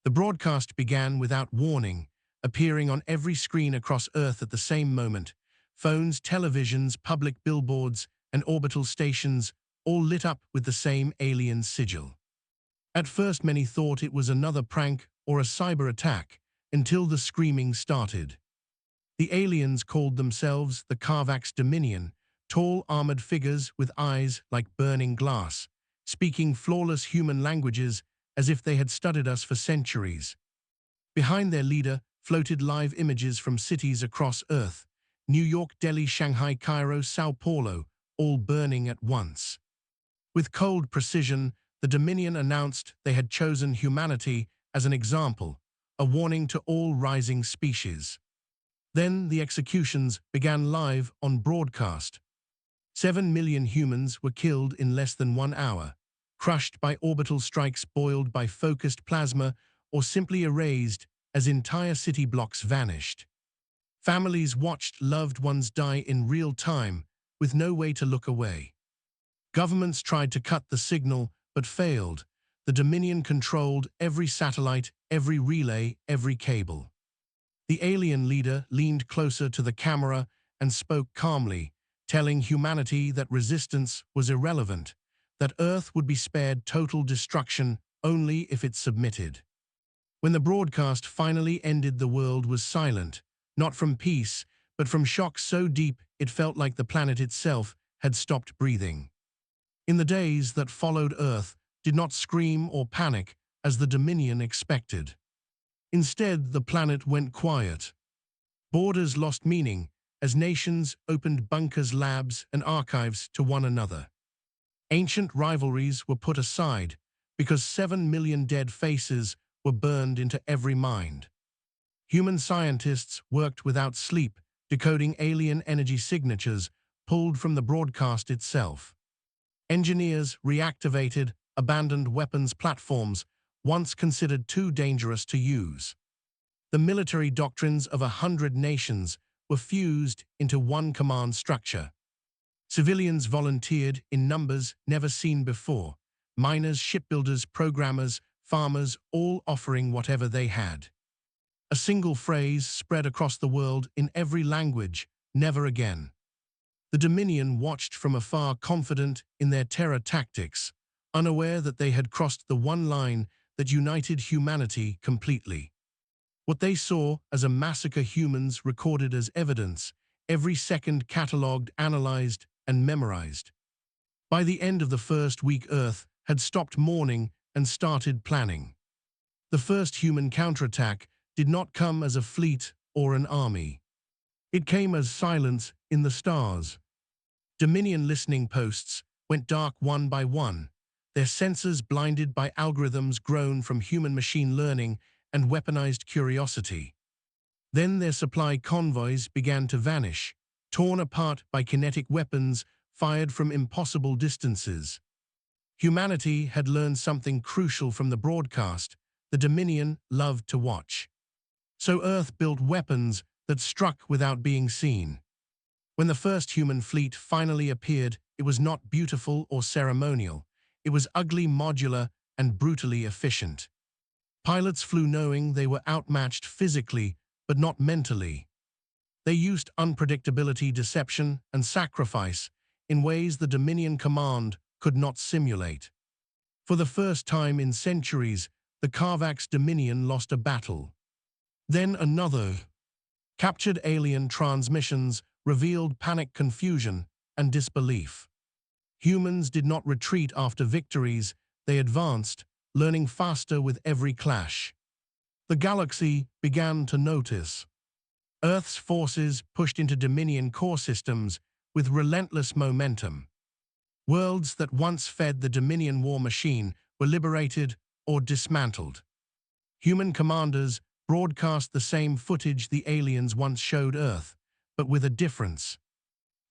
The broadcast began without warning, appearing on every screen across Earth at the same moment. Phones, televisions, public billboards, and orbital stations all lit up with the same alien sigil. At first, many thought it was another prank or a cyber attack, until the screaming started. The aliens called themselves the Carvax Dominion, tall armored figures with eyes like burning glass, speaking flawless human languages as if they had studied us for centuries. Behind their leader floated live images from cities across Earth: New York, Delhi, Shanghai, Cairo, Sao Paulo, all burning at once. With cold precision, the Dominion announced they had chosen humanity as an example, a warning to all rising species. Then the executions began live on broadcast. 7 million humans were killed in less than 1 hour, crushed by orbital strikes, boiled by focused plasma, or simply erased as entire city blocks vanished. Families watched loved ones die in real time, with no way to look away. Governments tried to cut the signal, but failed. The Dominion controlled every satellite, every relay, every cable. The alien leader leaned closer to the camera and spoke calmly, telling humanity that resistance was irrelevant, that Earth would be spared total destruction only if it submitted. When the broadcast finally ended, the world was silent, not from peace, but from shock so deep it felt like the planet itself had stopped breathing. In the days that followed, Earth did not scream or panic as the Dominion expected. Instead, the planet went quiet. Borders lost meaning as nations opened bunkers, labs, and archives to one another. Ancient rivalries were put aside because 7 million dead faces were burned into every mind. Human scientists worked without sleep, decoding alien energy signatures pulled from the broadcast itself. Engineers reactivated abandoned weapons platforms once considered too dangerous to use. The military doctrines of 100 nations were fused into one command structure. Civilians volunteered in numbers never seen before: miners, shipbuilders, programmers, farmers, all offering whatever they had. A single phrase spread across the world in every language: never again. The Dominion watched from afar, confident in their Terra tactics, unaware that they had crossed the one line that united humanity completely. What they saw as a massacre, humans recorded as evidence, every second catalogued, analyzed, and memorized. By the end of the first week, Earth had stopped mourning and started planning. The first human counterattack did not come as a fleet or an army. It came as silence in the stars. Dominion listening posts went dark one by one, their sensors blinded by algorithms grown from human machine learning and weaponized curiosity. Then their supply convoys began to vanish, torn apart by kinetic weapons fired from impossible distances. Humanity had learned something crucial from the broadcast the Dominion loved to watch. So Earth built weapons that struck without being seen. When the first human fleet finally appeared, it was not beautiful or ceremonial. It was ugly, modular, and brutally efficient. Pilots flew knowing they were outmatched physically, but not mentally. They used unpredictability, deception, and sacrifice in ways the Dominion command could not simulate. For the first time in centuries, the Carvax Dominion lost a battle. Then another. Captured alien transmissions revealed panic, confusion, and disbelief. Humans did not retreat after victories, they advanced, learning faster with every clash. The galaxy began to notice. Earth's forces pushed into Dominion core systems with relentless momentum. Worlds that once fed the Dominion war machine were liberated or dismantled. Human commanders broadcast the same footage the aliens once showed Earth, but with a difference.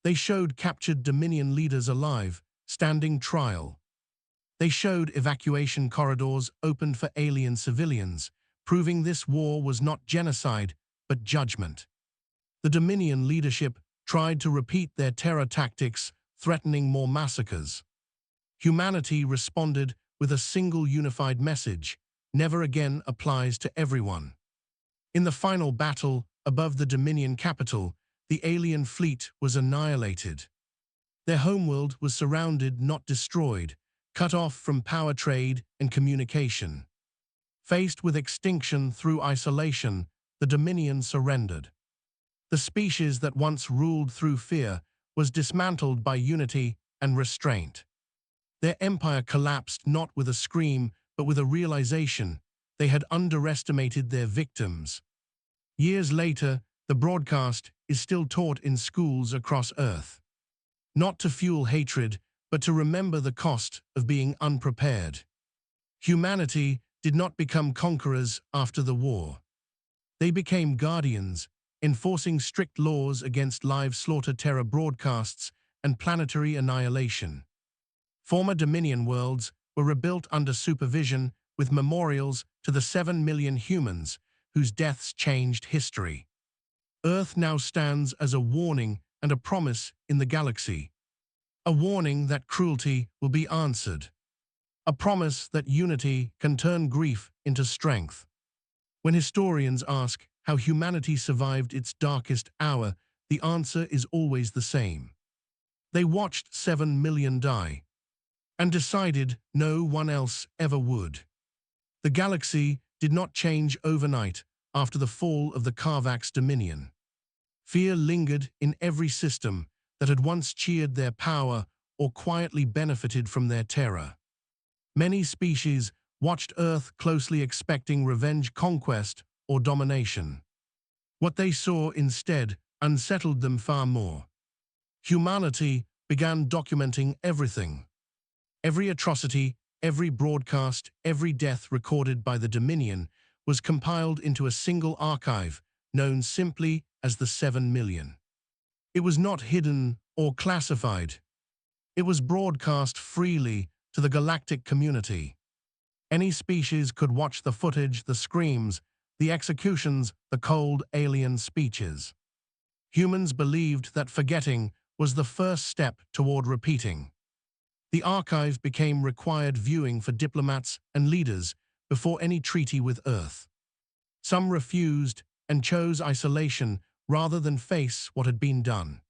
They showed captured Dominion leaders alive, standing trial. They showed evacuation corridors opened for alien civilians, proving this war was not genocide, but judgment. The Dominion leadership tried to repeat their terror tactics, threatening more massacres. Humanity responded with a single unified message: never again applies to everyone. In the final battle above the Dominion capital, the alien fleet was annihilated. Their homeworld was surrounded, not destroyed, cut off from power trade and communication. Faced with extinction through isolation, the Dominion surrendered. The species that once ruled through fear was dismantled by unity and restraint. Their empire collapsed not with a scream, but with a realization they had underestimated their victims. Years later, the broadcast is still taught in schools across Earth. Not to fuel hatred, but to remember the cost of being unprepared. Humanity did not become conquerors after the war. They became guardians, enforcing strict laws against live slaughter, Terra broadcasts, and planetary annihilation. Former Dominion worlds were rebuilt under supervision with memorials to the 7 million humans whose deaths changed history. Earth now stands as a warning and a promise in the galaxy. A warning that cruelty will be answered. A promise that unity can turn grief into strength. When historians ask how humanity survived its darkest hour, the answer is always the same. They watched 7 million die and decided no one else ever would. The galaxy did not change overnight after the fall of the Carvax Dominion. Fear lingered in every system that had once cheered their power or quietly benefited from their terror. Many species watched Earth closely, expecting revenge, conquest, or domination. What they saw instead unsettled them far more. Humanity began documenting everything. Every atrocity, every broadcast, every death recorded by the Dominion was compiled into a single archive known simply as the 7 million. It was not hidden or classified. It was broadcast freely to the galactic community. Any species could watch the footage, the screams, the executions, the cold alien speeches. Humans believed that forgetting was the first step toward repeating. The archive became required viewing for diplomats and leaders before any treaty with Earth. Some refused and chose isolation rather than face what had been done.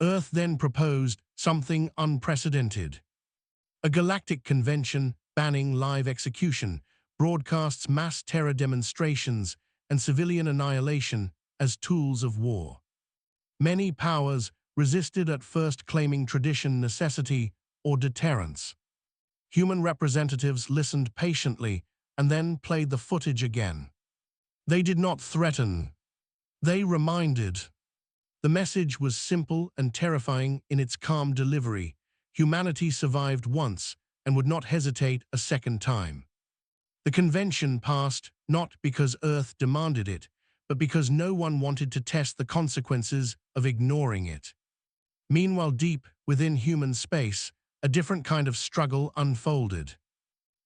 Earth then proposed something unprecedented. A galactic convention banning live execution, broadcasts, mass terror demonstrations, and civilian annihilation as tools of war. Many powers resisted at first, claiming tradition, necessity, or deterrence. Human representatives listened patiently and then played the footage again. They did not threaten. They reminded. The message was simple and terrifying in its calm delivery. Humanity survived once and would not hesitate a second time. The convention passed not because Earth demanded it, but because no one wanted to test the consequences of ignoring it. Meanwhile, deep within human space, a different kind of struggle unfolded.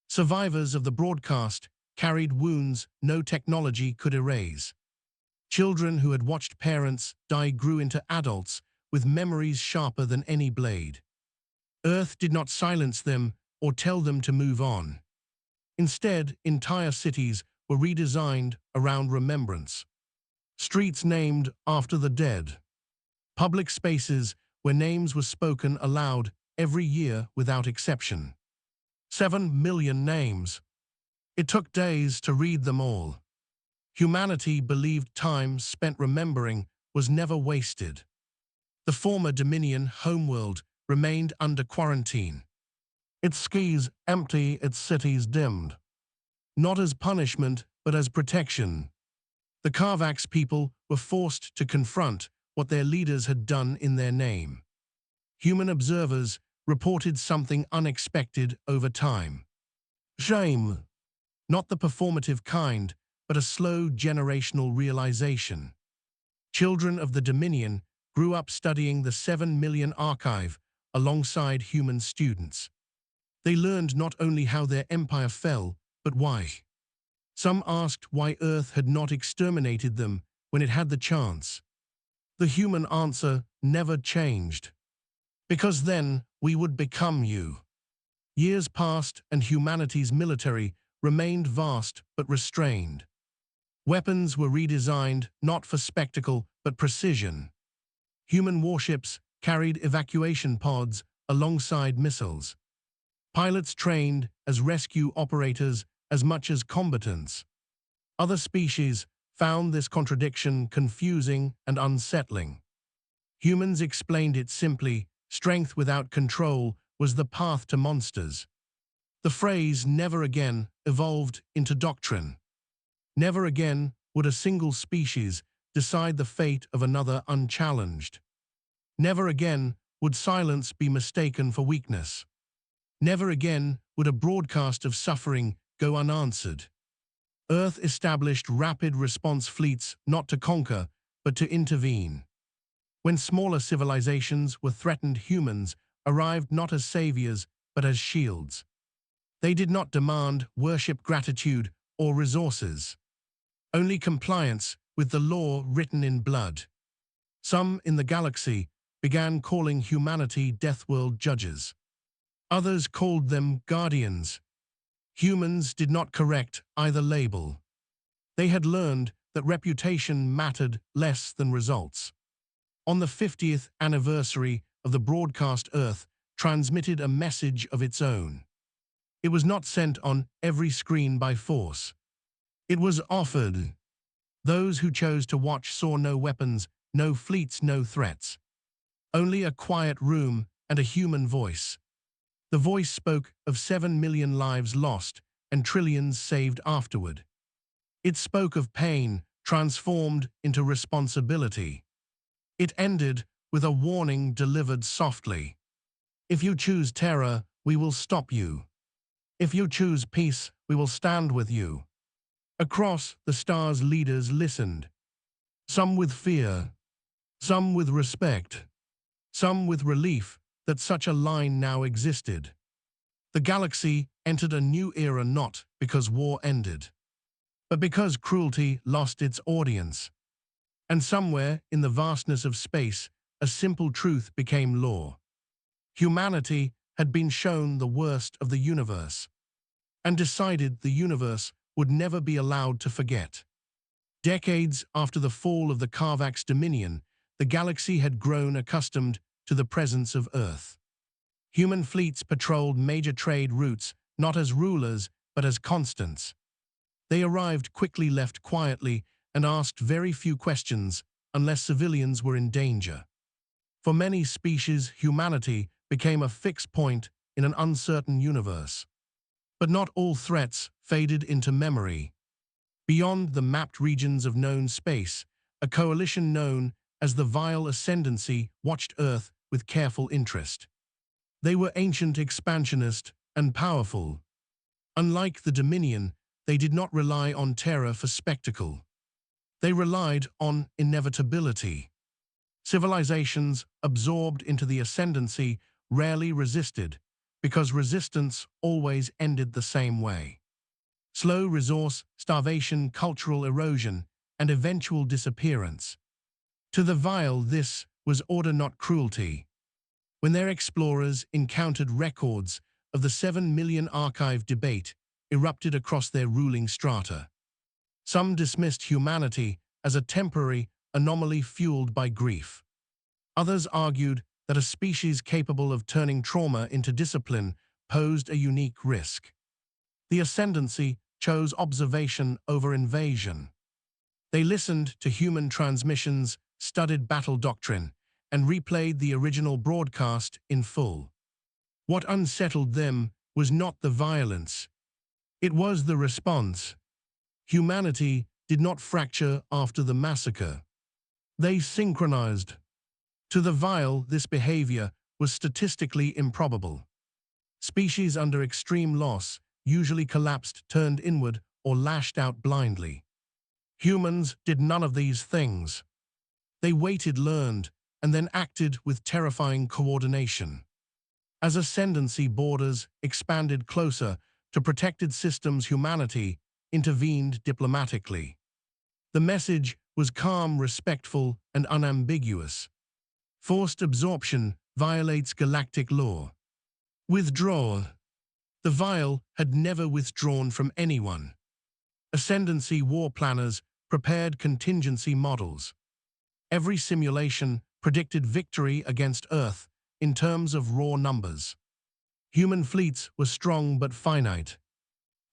Survivors of the broadcast carried wounds no technology could erase. Children who had watched parents die grew into adults with memories sharper than any blade. Earth did not silence them or tell them to move on. Instead, entire cities were redesigned around remembrance. Streets named after the dead. Public spaces where names were spoken aloud every year without exception. 7 million names. It took days to read them all. Humanity believed time spent remembering was never wasted. The former Dominion homeworld remained under quarantine. Its skies empty, its cities dimmed. Not as punishment, but as protection. The Carvax people were forced to confront what their leaders had done in their name. Human observers reported something unexpected over time. Shame. Not the performative kind, but a slow generational realization. Children of the Dominion grew up studying the 7 million archive alongside human students. They learned not only how their empire fell, but why. Some asked why Earth had not exterminated them when it had the chance. The human answer never changed. Because then we would become you. Years passed and humanity's military remained vast but restrained. Weapons were redesigned not for spectacle but precision. Human warships carried evacuation pods alongside missiles. Pilots trained as rescue operators as much as combatants. Other species found this contradiction confusing and unsettling. Humans explained it simply: strength without control was the path to monsters. The phrase "never again" evolved into doctrine. Never again would a single species decide the fate of another unchallenged. Never again would silence be mistaken for weakness. Never again would a broadcast of suffering go unanswered. Earth established rapid response fleets not to conquer, but to intervene. When smaller civilizations were threatened, humans arrived not as saviors, but as shields. They did not demand worship, gratitude, or resources. Only compliance with the law written in blood. Some in the galaxy began calling humanity Deathworld judges. Others called them guardians. Humans did not correct either label. They had learned that reputation mattered less than results. On the 50th anniversary of the broadcast, Earth transmitted a message of its own. It was not sent on every screen by force. It was offered. Those who chose to watch saw no weapons, no fleets, no threats. Only a quiet room and a human voice. The voice spoke of 7 million lives lost and trillions saved afterward. It spoke of pain transformed into responsibility. It ended with a warning delivered softly. If you choose terror, we will stop you. If you choose peace, we will stand with you. Across the stars, leaders listened. Some with fear, some with respect, some with relief that such a line now existed. The galaxy entered a new era not because war ended, but because cruelty lost its audience. And somewhere in the vastness of space, a simple truth became law. Humanity had been shown the worst of the universe, and decided the universe would never be allowed to forget. Decades after the fall of the Carvax Dominion, the galaxy had grown accustomed to the presence of Earth. Human fleets patrolled major trade routes not as rulers but as constants. They arrived quickly, left quietly, and asked very few questions unless civilians were in danger. For many species, humanity became a fixed point in an uncertain universe. But not all threats faded into memory. Beyond the mapped regions of known space, a coalition known as the Vile Ascendancy watched Earth with careful interest. They were ancient, expansionist, and powerful. Unlike the Dominion, they did not rely on terror for spectacle. They relied on inevitability. Civilizations absorbed into the ascendancy rarely resisted, because resistance always ended the same way. Slow resource starvation, cultural erosion, and eventual disappearance. To the Vile, this was order, not cruelty. When their explorers encountered records of the 7 million archive debate erupted across their ruling strata. Some dismissed humanity as a temporary anomaly fueled by grief. Others argued that a species capable of turning trauma into discipline posed a unique risk. The ascendancy chose observation over invasion. They listened to human transmissions, studied battle doctrine, and replayed the original broadcast in full. What unsettled them was not the violence. It was the response. Humanity did not fracture after the massacre. They synchronized. To the Vile, this behavior was statistically improbable. Species under extreme loss usually collapsed, turned inward, or lashed out blindly. Humans did none of these things. They waited, learned, and then acted with terrifying coordination. As ascendancy borders expanded closer to protected systems, humanity intervened diplomatically. The message was calm, respectful, and unambiguous. Forced absorption violates galactic law. Withdraw. The vial had never withdrawn from anyone. Ascendancy war planners prepared contingency models. Every simulation predicted victory against Earth in terms of raw numbers. Human fleets were strong but finite.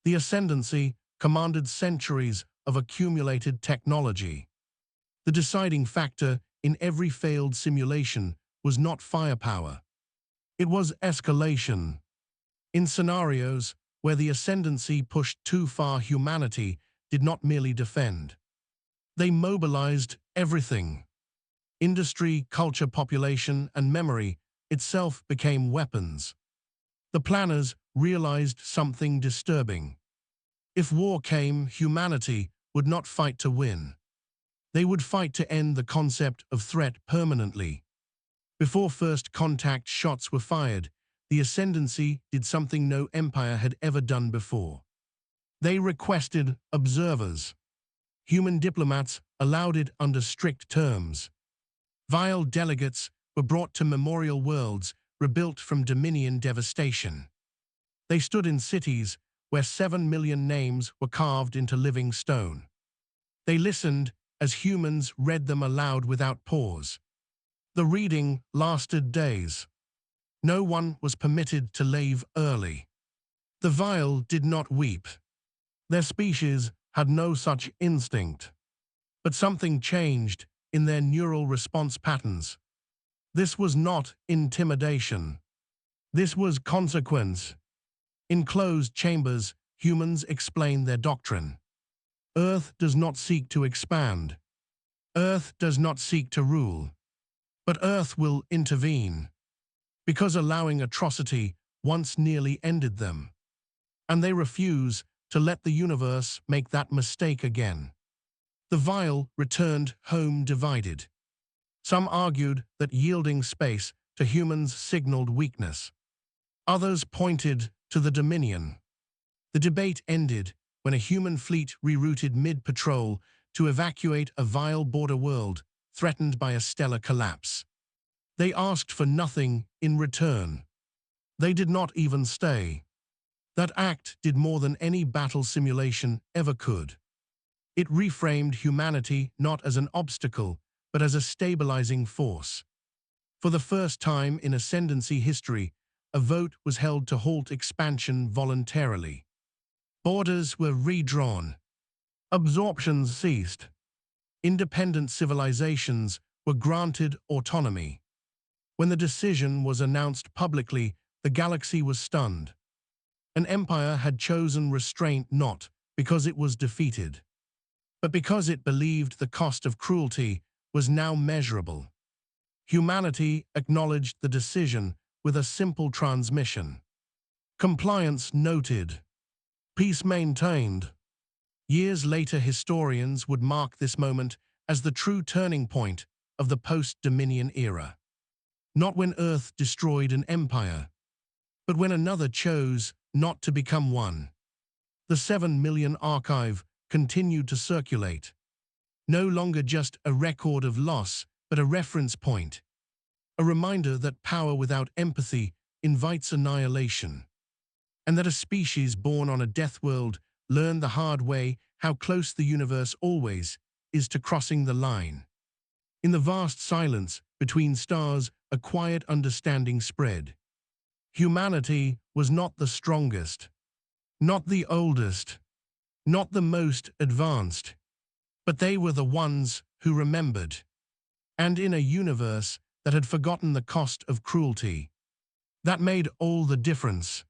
The Ascendancy commanded centuries of accumulated technology. The deciding factor in every failed simulation was not firepower. It was escalation. In scenarios where the Ascendancy pushed too far, humanity did not merely defend. They mobilized everything. Industry, culture, population, and memory itself became weapons. The planners realized something disturbing. If war came, humanity would not fight to win. They would fight to end the concept of threat permanently. Before first contact shots were fired, the Ascendancy did something no empire had ever done before. They requested observers. Human diplomats allowed it under strict terms. Vile delegates were brought to memorial worlds rebuilt from Dominion devastation. They stood in cities where 7 million names were carved into living stone. They listened as humans read them aloud without pause. The reading lasted days. No one was permitted to leave early. The vile did not weep. Their species had no such instinct. But something changed in their neural response patterns. This was not intimidation. This was consequence. In closed chambers, humans explain their doctrine. Earth does not seek to expand. Earth does not seek to rule. But Earth will intervene, because allowing atrocity once nearly ended them. And they refuse to let the universe make that mistake again. The vile returned home divided. Some argued that yielding space to humans signaled weakness. Others pointed to the Dominion. The debate ended when a human fleet rerouted mid-patrol to evacuate a vile border world threatened by a stellar collapse. They asked for nothing in return. They did not even stay. That act did more than any battle simulation ever could. It reframed humanity not as an obstacle, but as a stabilizing force. For the first time in Ascendancy history, a vote was held to halt expansion voluntarily. Borders were redrawn. Absorptions ceased. Independent civilizations were granted autonomy. When the decision was announced publicly, the galaxy was stunned. An empire had chosen restraint not because it was defeated, but because it believed the cost of cruelty was now measurable. Humanity acknowledged the decision with a simple transmission. Compliance noted. Peace maintained. Years later, historians would mark this moment as the true turning point of the post-Dominion era. Not when Earth destroyed an empire, but when another chose not to become one. The 7 million archive continued to circulate. No longer just a record of loss, but a reference point. A reminder that power without empathy invites annihilation. And that a species born on a death world learned the hard way how close the universe always is to crossing the line. In the vast silence between stars, a quiet understanding spread. Humanity was not the strongest, not the oldest, not the most advanced, but they were the ones who remembered. And in a universe that had forgotten the cost of cruelty, that made all the difference.